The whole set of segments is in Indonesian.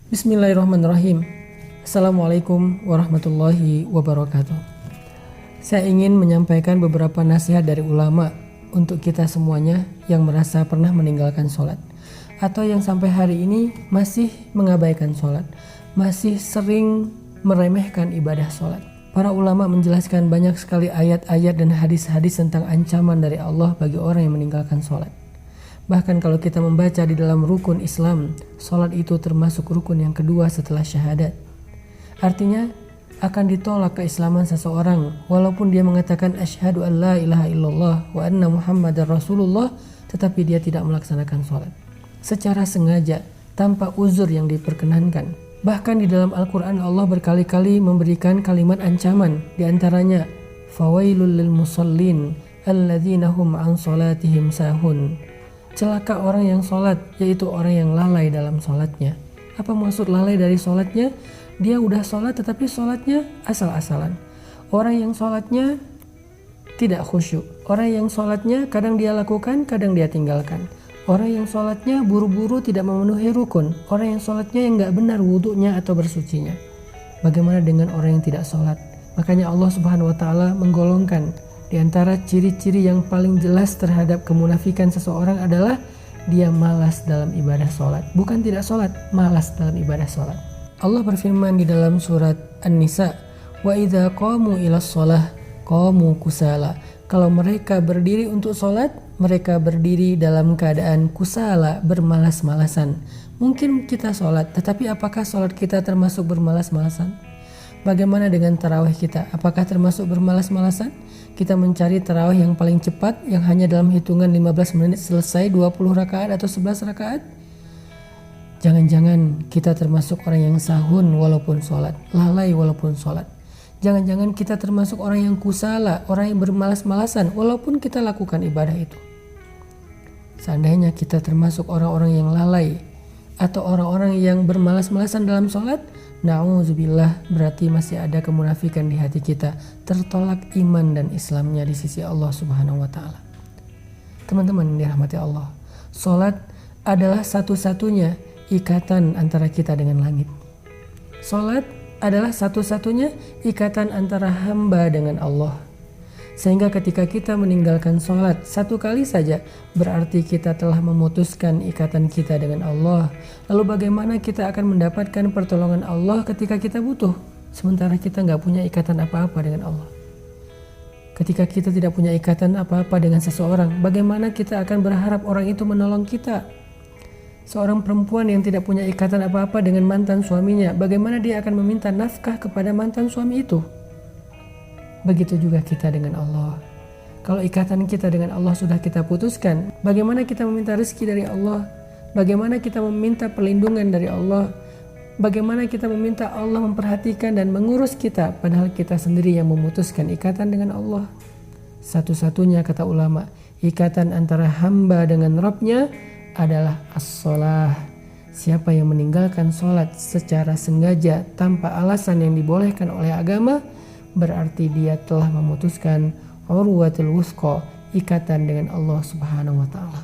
Bismillahirrahmanirrahim. Assalamualaikum warahmatullahi wabarakatuh. Saya ingin menyampaikan beberapa nasihat dari ulama untuk kita semuanya yang merasa pernah meninggalkan sholat atau yang sampai hari ini masih mengabaikan sholat, masih sering meremehkan ibadah sholat. Para ulama menjelaskan banyak sekali ayat-ayat dan hadis-hadis tentang ancaman dari Allah bagi orang yang meninggalkan sholat. Bahkan kalau kita membaca di dalam rukun Islam, sholat itu termasuk rukun yang kedua setelah syahadat. Artinya akan ditolak keislaman seseorang walaupun dia mengatakan asyhadu an la ilaha illallah wa anna muhammadar rasulullah, tetapi dia tidak melaksanakan sholat secara sengaja tanpa uzur yang diperkenankan. Bahkan di dalam Al-Quran Allah berkali-kali memberikan kalimat ancaman, diantaranya fawailul lil musallin alladzina hum an sholatihim sahun. Celaka orang yang sholat, yaitu orang yang lalai dalam sholatnya. Apa maksud lalai dari sholatnya? Dia udah sholat tetapi sholatnya asal-asalan. Orang yang sholatnya tidak khusyuk. Orang yang sholatnya kadang dia lakukan, kadang dia tinggalkan. Orang yang sholatnya buru-buru tidak memenuhi rukun. Orang yang sholatnya yang gak benar wudunya atau bersucinya. Bagaimana dengan orang yang tidak sholat? Makanya Allah Subhanahu wa Ta'ala menggolongkan di antara ciri-ciri yang paling jelas terhadap kemunafikan seseorang adalah dia malas dalam ibadah sholat. Bukan tidak sholat, malas dalam ibadah sholat. Allah berfirman di dalam surat An-Nisa, wa idza qamu ilas sholah qamu kusala. Kalau mereka berdiri untuk sholat, mereka berdiri dalam keadaan kusala, bermalas-malasan. Mungkin kita sholat, tetapi apakah sholat kita termasuk bermalas-malasan? Bagaimana dengan tarawih kita? Apakah termasuk bermalas-malasan? Kita mencari tarawih yang paling cepat, yang hanya dalam hitungan 15 menit selesai 20 rakaat atau 11 rakaat. Jangan-jangan kita termasuk orang yang sahun walaupun sholat, lalai walaupun sholat. Jangan-jangan kita termasuk orang yang kusala, orang yang bermalas-malasan walaupun kita lakukan ibadah itu. Seandainya kita termasuk orang-orang yang lalai atau orang-orang yang bermalas-malasan dalam sholat, na'udzubillah, berarti masih ada kemunafikan di hati kita, tertolak iman dan Islamnya di sisi Allah Subhanahu wa Ta'ala. Teman-teman yang dirahmati Allah, sholat adalah satu-satunya ikatan antara kita dengan langit. Sholat adalah satu-satunya ikatan antara hamba dengan Allah. Sehingga ketika kita meninggalkan sholat satu kali saja, berarti kita telah memutuskan ikatan kita dengan Allah. Lalu bagaimana kita akan mendapatkan pertolongan Allah ketika kita butuh, sementara kita gak punya ikatan apa-apa dengan Allah? Ketika kita tidak punya ikatan apa-apa dengan seseorang, bagaimana kita akan berharap orang itu menolong kita? Seorang perempuan yang tidak punya ikatan apa-apa dengan mantan suaminya, bagaimana dia akan meminta nafkah kepada mantan suami itu? Begitu juga kita dengan Allah. Kalau ikatan kita dengan Allah sudah kita putuskan, bagaimana kita meminta rezeki dari Allah? Bagaimana kita meminta perlindungan dari Allah? Bagaimana kita meminta Allah memperhatikan dan mengurus kita, padahal kita sendiri yang memutuskan ikatan dengan Allah? Satu-satunya, kata ulama, ikatan antara hamba dengan Rabb-nya adalah as-sholah. Siapa yang meninggalkan sholat secara sengaja tanpa alasan yang dibolehkan oleh agama, berarti dia telah memutuskan urwatul wuthqa, ikatan dengan Allah Subhanahu wa Ta'ala.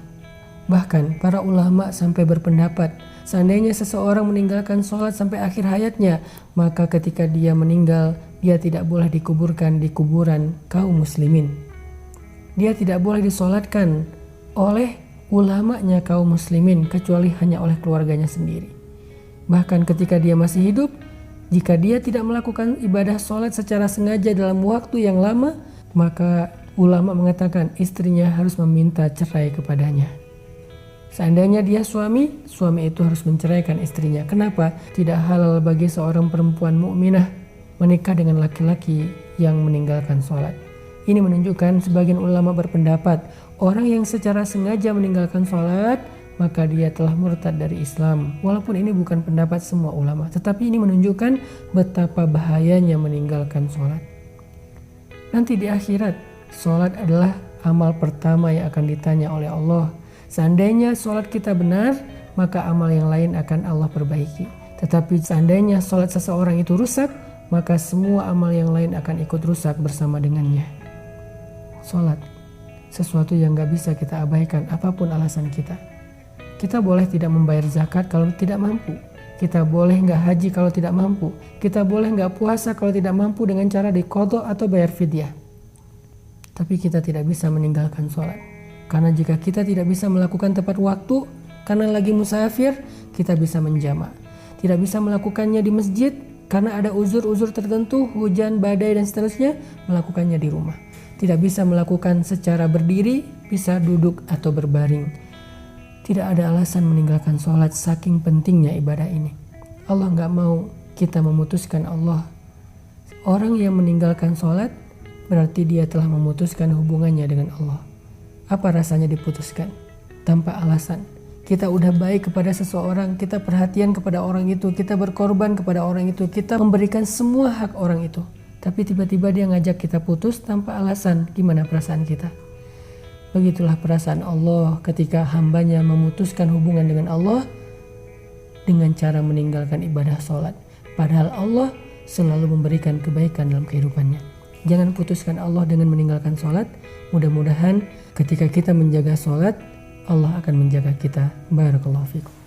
Bahkan para ulama sampai berpendapat, seandainya seseorang meninggalkan sholat sampai akhir hayatnya, maka ketika dia meninggal, dia tidak boleh dikuburkan di kuburan kaum muslimin. Dia tidak boleh disolatkan oleh ulamanya kaum muslimin, kecuali hanya oleh keluarganya sendiri. Bahkan ketika dia masih hidup, jika dia tidak melakukan ibadah sholat secara sengaja dalam waktu yang lama, maka ulama mengatakan istrinya harus meminta cerai kepadanya. Seandainya dia suami itu harus menceraikan istrinya. Kenapa? Tidak halal bagi seorang perempuan mukminah menikah dengan laki-laki yang meninggalkan sholat. Ini menunjukkan sebagian ulama berpendapat orang yang secara sengaja meninggalkan sholat, maka dia telah murtad dari Islam. Walaupun ini bukan pendapat semua ulama, tetapi ini menunjukkan betapa bahayanya meninggalkan sholat. Nanti di akhirat, sholat adalah amal pertama yang akan ditanya oleh Allah. Seandainya sholat kita benar, maka amal yang lain akan Allah perbaiki. Tetapi seandainya sholat seseorang itu rusak, maka semua amal yang lain akan ikut rusak bersama dengannya. Sholat, sesuatu yang gak bisa kita abaikan apapun alasan kita. Kita boleh tidak membayar zakat kalau tidak mampu. Kita boleh gak haji kalau tidak mampu. Kita boleh gak puasa kalau tidak mampu dengan cara diqadha atau bayar fidyah. Tapi kita tidak bisa meninggalkan sholat. Karena jika kita tidak bisa melakukan tepat waktu, karena lagi musafir, kita bisa menjamak. Tidak bisa melakukannya di masjid, karena ada uzur-uzur tertentu, hujan, badai, dan seterusnya, melakukannya di rumah. Tidak bisa melakukan secara berdiri, bisa duduk atau berbaring. Tidak ada alasan meninggalkan sholat, saking pentingnya ibadah ini. Allah gak mau kita memutuskan Allah. Orang yang meninggalkan sholat, berarti dia telah memutuskan hubungannya dengan Allah. Apa rasanya diputuskan? Tanpa alasan. Kita udah baik kepada seseorang, kita perhatian kepada orang itu, kita berkorban kepada orang itu, kita memberikan semua hak orang itu. Tapi tiba-tiba dia ngajak kita putus tanpa alasan. Gimana perasaan kita? Begitulah perasaan Allah ketika hambanya memutuskan hubungan dengan Allah dengan cara meninggalkan ibadah sholat. Padahal Allah selalu memberikan kebaikan dalam kehidupannya. Jangan putuskan Allah dengan meninggalkan sholat. Mudah-mudahan ketika kita menjaga sholat, Allah akan menjaga kita. Barakallahu fikum.